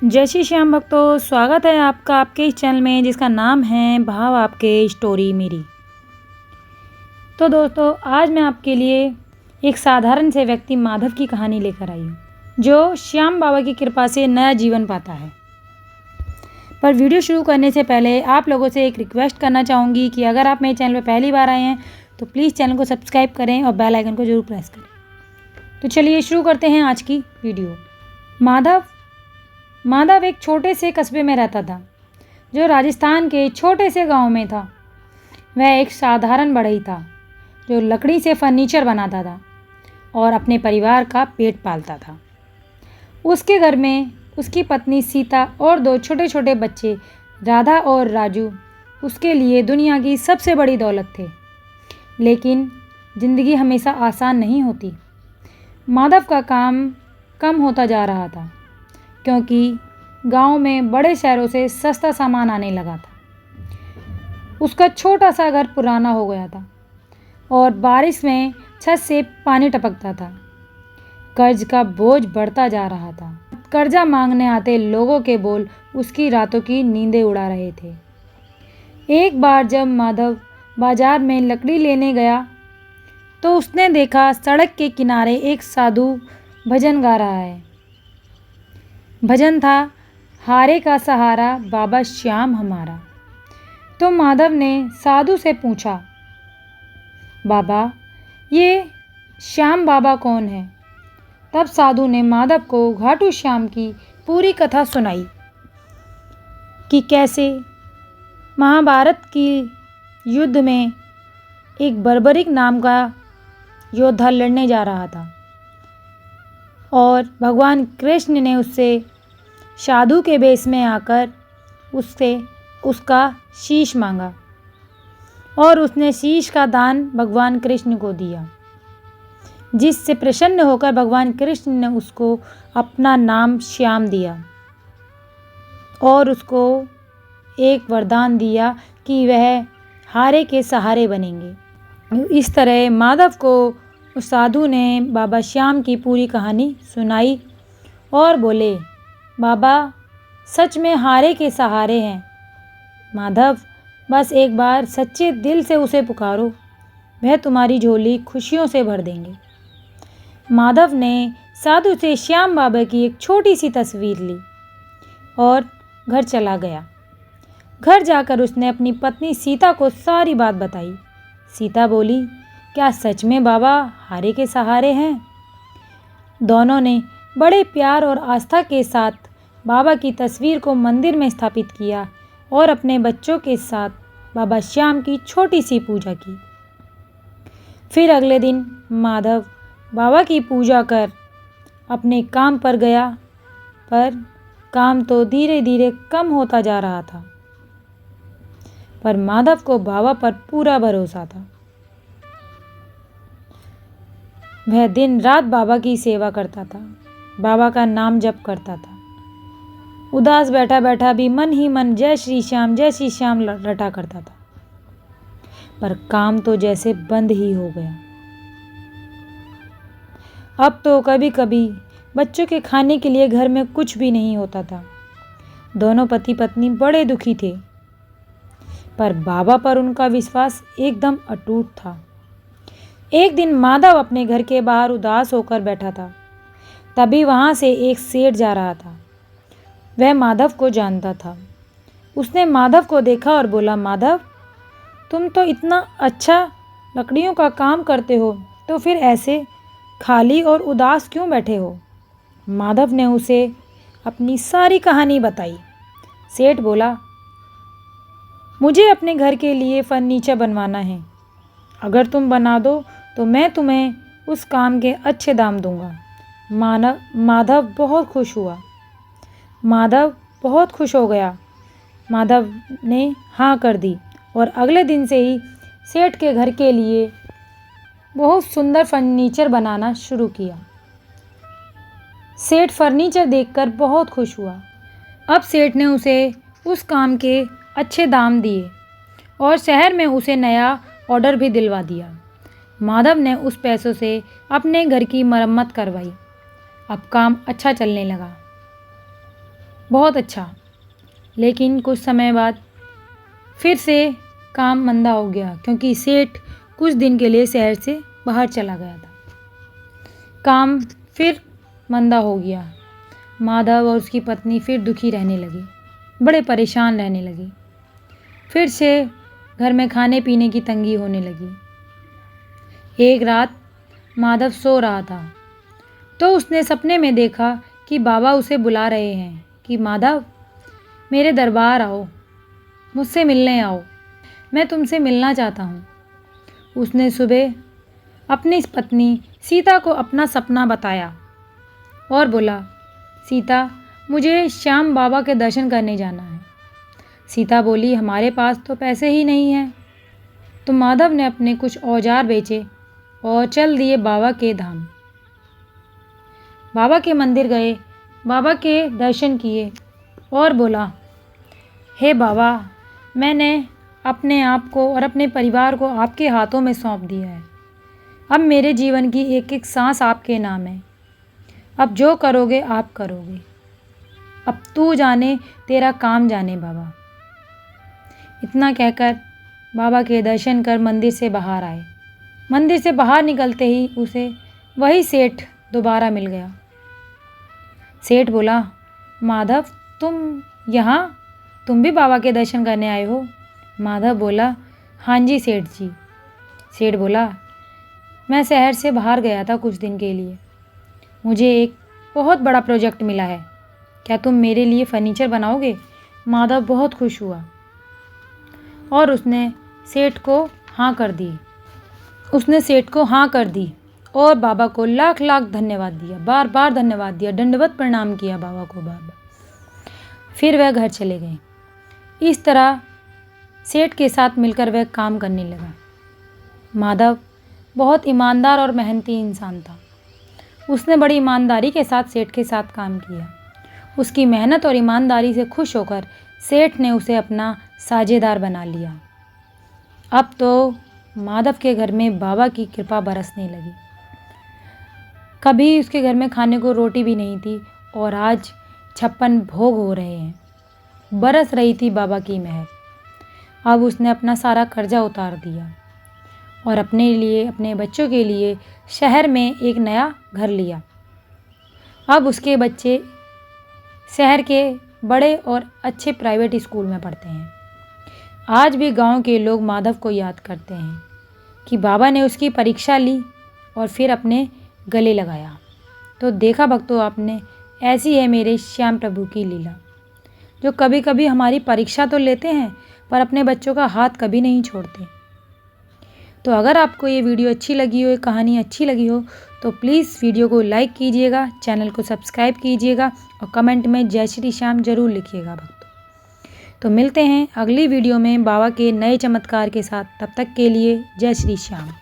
जय श्री श्याम भक्तों, स्वागत है आपका आपके इस चैनल में जिसका नाम है भाव आपके स्टोरी मेरी। तो दोस्तों, आज मैं आपके लिए एक साधारण से व्यक्ति माधव की कहानी लेकर आई हूँ, जो श्याम बाबा की कृपा से नया जीवन पाता है। पर वीडियो शुरू करने से पहले आप लोगों से एक रिक्वेस्ट करना चाहूँगी कि अगर आप मेरे चैनल पर पहली बार आए हैं तो प्लीज़ चैनल को सब्सक्राइब करें और बेल आइकन को ज़रूर प्रेस करें। तो चलिए शुरू करते हैं आज की वीडियो। माधव एक छोटे से कस्बे में रहता था, जो राजस्थान के छोटे से गांव में था। वह एक साधारण बढ़ई था, जो लकड़ी से फर्नीचर बनाता था और अपने परिवार का पेट पालता था। उसके घर में उसकी पत्नी सीता और दो छोटे छोटे बच्चे राधा और राजू उसके लिए दुनिया की सबसे बड़ी दौलत थे। लेकिन ज़िंदगी हमेशा आसान नहीं होती। माधव का काम कम होता जा रहा था, क्योंकि गांव में बड़े शहरों से सस्ता सामान आने लगा था। उसका छोटा सा घर पुराना हो गया था और बारिश में छत से पानी टपकता था। कर्ज का बोझ बढ़ता जा रहा था। कर्जा मांगने आते लोगों के बोल उसकी रातों की नींदें उड़ा रहे थे। एक बार जब माधव बाजार में लकड़ी लेने गया तो उसने देखा सड़क के किनारे एक साधु भजन गा रहा है। भजन था, हारे का सहारा बाबा श्याम हमारा। तो माधव ने साधु से पूछा, बाबा, ये श्याम बाबा कौन है? तब साधु ने माधव को घाटू श्याम की पूरी कथा सुनाई कि कैसे महाभारत की युद्ध में एक बर्बरिक नाम का योद्धा लड़ने जा रहा था और भगवान कृष्ण ने उससे साधु के वेश में आकर उससे उसका शीश मांगा और उसने शीश का दान भगवान कृष्ण को दिया, जिससे प्रसन्न होकर भगवान कृष्ण ने उसको अपना नाम श्याम दिया और उसको एक वरदान दिया कि वह हारे के सहारे बनेंगे। इस तरह माधव को उस साधु ने बाबा श्याम की पूरी कहानी सुनाई और बोले, बाबा सच में हारे के सहारे हैं। माधव, बस एक बार सच्चे दिल से उसे पुकारो, वह तुम्हारी झोली खुशियों से भर देंगे। माधव ने साधु से श्याम बाबा की एक छोटी सी तस्वीर ली और घर चला गया। घर जाकर उसने अपनी पत्नी सीता को सारी बात बताई। सीता बोली, क्या सच में बाबा हारे के सहारे हैं? दोनों ने बड़े प्यार और आस्था के साथ बाबा की तस्वीर को मंदिर में स्थापित किया और अपने बच्चों के साथ बाबा श्याम की छोटी सी पूजा की। फिर अगले दिन माधव बाबा की पूजा कर अपने काम पर गया, पर काम तो धीरे धीरे कम होता जा रहा था। पर माधव को बाबा पर पूरा भरोसा था। वह दिन रात बाबा की सेवा करता था, बाबा का नाम जप करता था। उदास बैठा बैठा भी मन ही मन जय श्री श्याम रटा करता था। पर काम तो जैसे बंद ही हो गया। अब तो कभी कभी बच्चों के खाने के लिए घर में कुछ भी नहीं होता था। दोनों पति पत्नी बड़े दुखी थे, पर बाबा पर उनका विश्वास एकदम अटूट था। एक दिन माधव अपने घर के बाहर उदास होकर बैठा था। तभी वहां से एक सेठ जा रहा था। वह माधव को जानता था। उसने माधव को देखा और बोला, माधव, तुम तो इतना अच्छा लकड़ियों का काम करते हो, तो फिर ऐसे खाली और उदास क्यों बैठे हो? माधव ने उसे अपनी सारी कहानी बताई। सेठ बोला, मुझे अपने घर के लिए फर्नीचर बनवाना है। अगर तुम बना दो तो मैं तुम्हें उस काम के अच्छे दाम दूंगा। माधव बहुत खुश हुआ। माधव बहुत खुश हो गया। माधव ने हाँ कर दी और अगले दिन से ही सेठ के घर के लिए बहुत सुंदर फर्नीचर बनाना शुरू किया। सेठ फर्नीचर देखकर बहुत खुश हुआ। अब सेठ ने उसे उस काम के अच्छे दाम दिए और शहर में उसे नया ऑर्डर भी दिलवा दिया। माधव ने उस पैसों से अपने घर की मरम्मत करवाई। अब काम अच्छा चलने लगा। बहुत अच्छा। लेकिन कुछ समय बाद फिर से काम मंदा हो गया, क्योंकि सेठ कुछ दिन के लिए शहर से बाहर चला गया था। काम फिर मंदा हो गया। माधव और उसकी पत्नी फिर दुखी रहने लगी, बड़े परेशान रहने लगी। फिर से घर में खाने पीने की तंगी होने लगी। एक रात माधव सो रहा था तो उसने सपने में देखा कि बाबा उसे बुला रहे हैं कि माधव, मेरे दरबार आओ, मुझसे मिलने आओ, मैं तुमसे मिलना चाहता हूँ। उसने सुबह अपनी पत्नी सीता को अपना सपना बताया और बोला, सीता, मुझे श्याम बाबा के दर्शन करने जाना है। सीता बोली, हमारे पास तो पैसे ही नहीं हैं। तो माधव ने अपने कुछ औजार बेचे और चल दिए बाबा के धाम। बाबा के मंदिर गए, बाबा के दर्शन किए और बोला, हे बाबा, मैंने अपने आप को और अपने परिवार को आपके हाथों में सौंप दिया है। अब मेरे जीवन की एक एक सांस आपके नाम है। अब जो करोगे आप करोगे। अब तू जाने, तेरा काम जाने बाबा। इतना कहकर बाबा के दर्शन कर मंदिर से बाहर आए। मंदिर से बाहर निकलते ही उसे वही सेठ दोबारा मिल गया। सेठ बोला, माधव, तुम यहाँ, तुम भी बाबा के दर्शन करने आए हो? माधव बोला, हाँ जी सेठ जी। सेठ बोला, मैं शहर से बाहर गया था कुछ दिन के लिए। मुझे एक बहुत बड़ा प्रोजेक्ट मिला है। क्या तुम मेरे लिए फर्नीचर बनाओगे? माधव बहुत खुश हुआ और उसने सेठ को हाँ कर दी और बाबा को लाख लाख धन्यवाद दिया, बार बार धन्यवाद दिया, दंडवत प्रणाम किया बाबा को बार बार। फिर वह घर चले गए। इस तरह सेठ के साथ मिलकर वह काम करने लगा। माधव बहुत ईमानदार और मेहनती इंसान था। उसने बड़ी ईमानदारी के साथ सेठ के साथ काम किया। उसकी मेहनत और ईमानदारी से खुश होकर सेठ ने उसे अपना साझेदार बना लिया। अब तो माधव के घर में बाबा की कृपा बरसने लगी। कभी उसके घर में खाने को रोटी भी नहीं थी और आज 56 भोग हो रहे हैं। बरस रही थी बाबा की मेहर। अब उसने अपना सारा कर्जा उतार दिया और अपने लिए, अपने बच्चों के लिए शहर में एक नया घर लिया। अब उसके बच्चे शहर के बड़े और अच्छे प्राइवेट स्कूल में पढ़ते हैं। आज भी गांव के लोग माधव को याद करते हैं कि बाबा ने उसकी परीक्षा ली और फिर अपने गले लगाया। तो देखा भक्तों आपने, ऐसी है मेरे श्याम प्रभु की लीला, जो कभी कभी हमारी परीक्षा तो लेते हैं पर अपने बच्चों का हाथ कभी नहीं छोड़ते। तो अगर आपको ये वीडियो अच्छी लगी हो, ये कहानी अच्छी लगी हो, तो प्लीज़ वीडियो को लाइक कीजिएगा, चैनल को सब्सक्राइब कीजिएगा और कमेंट में जय श्री श्याम ज़रूर लिखिएगा भक्तों। तो मिलते हैं अगली वीडियो में बाबा के नए चमत्कार के साथ। तब तक के लिए जय श्री श्याम।